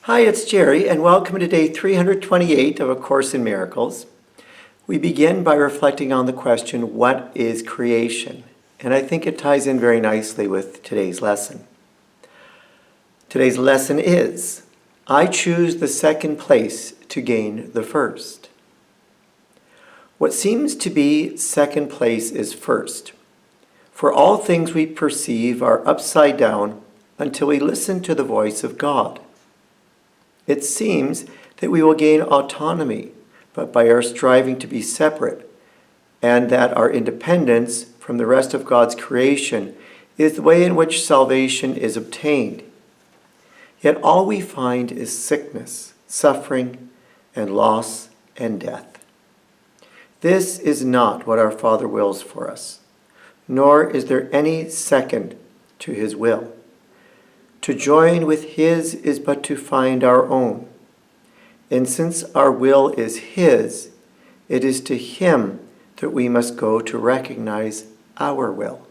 Hi, it's Gerry, and welcome to day 328 of A Course in Miracles. We begin by reflecting on the question, what is creation? And I think it ties in very nicely with today's lesson. Today's lesson is, I choose the second place to gain the first. What seems to be second place is first. For all things we perceive are upside down until we listen to the voice of God. It seems that we will gain autonomy, but by our striving to be separate, and that our independence from the rest of God's creation is the way in which salvation is obtained. Yet all we find is sickness, suffering, and loss and death. This is not what our Father wills for us, nor is there any second to his will. To join with his is but to find our own. And since our will is his, it is to him that we must go to recognize our will.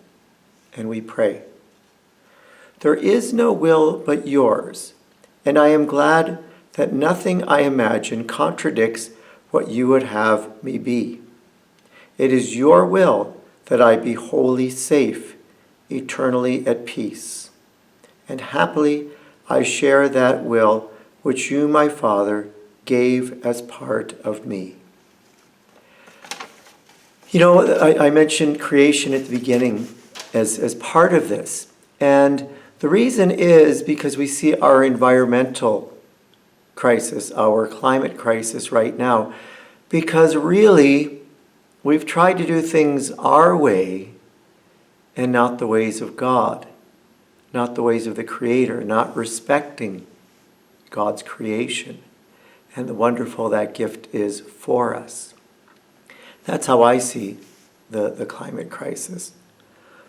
And we pray. There is no will but yours, and I am glad that nothing I imagine contradicts what you would have me be. It is your will that I be wholly safe, eternally at peace. And happily I share that will which you, my Father, gave as part of me. You know, I mentioned creation at the beginning as part of this. And the reason is because we see our environmental crisis, our climate crisis right now. Because really, we've tried to do things our way and not the ways of God. Not the ways of the Creator, not respecting God's creation and the wonderful that gift is for us. That's how I see the climate crisis.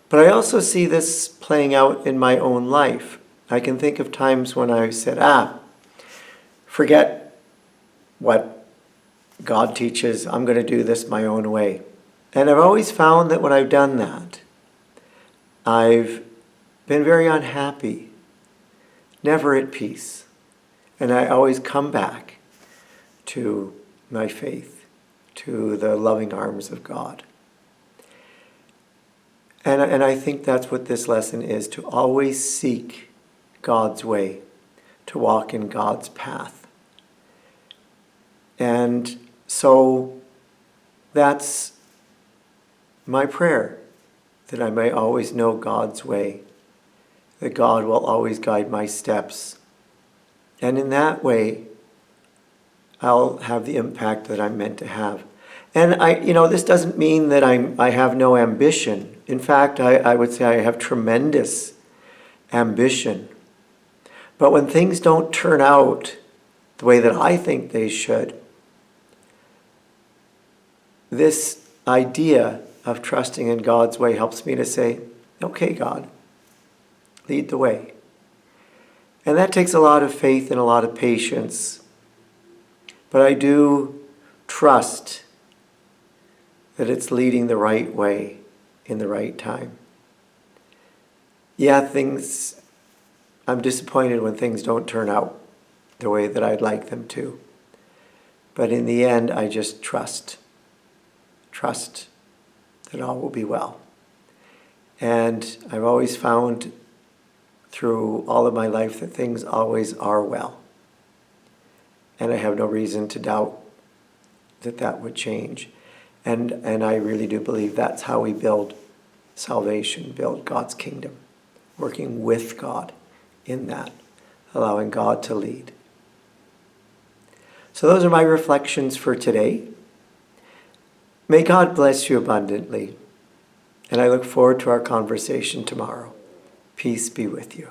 But I also see this playing out in my own life. I can think of times when I said, forget what God teaches, I'm going to do this my own way. And I've always found that when I've done that, I've been very unhappy, never at peace. And I always come back to my faith, to the loving arms of God. And I think that's what this lesson is, to always seek God's way, to walk in God's path. And so that's my prayer, that I may always know God's way, that God will always guide my steps. And in that way, I'll have the impact that I'm meant to have. And this doesn't mean that I have no ambition. In fact, I would say I have tremendous ambition. But when things don't turn out the way that I think they should, this idea of trusting in God's way helps me to say, okay, God, lead the way. And that takes a lot of faith and a lot of patience. But I do trust that it's leading the right way in the right time. Yeah, I'm disappointed when things don't turn out the way that I'd like them to. But in the end, I just trust that all will be well. And I've always found through all of my life that things always are well. And I have no reason to doubt that that would change. And I really do believe that's how we build salvation, build God's kingdom, working with God in that, allowing God to lead. So those are my reflections for today. May God bless you abundantly. And I look forward to our conversation tomorrow. Peace be with you.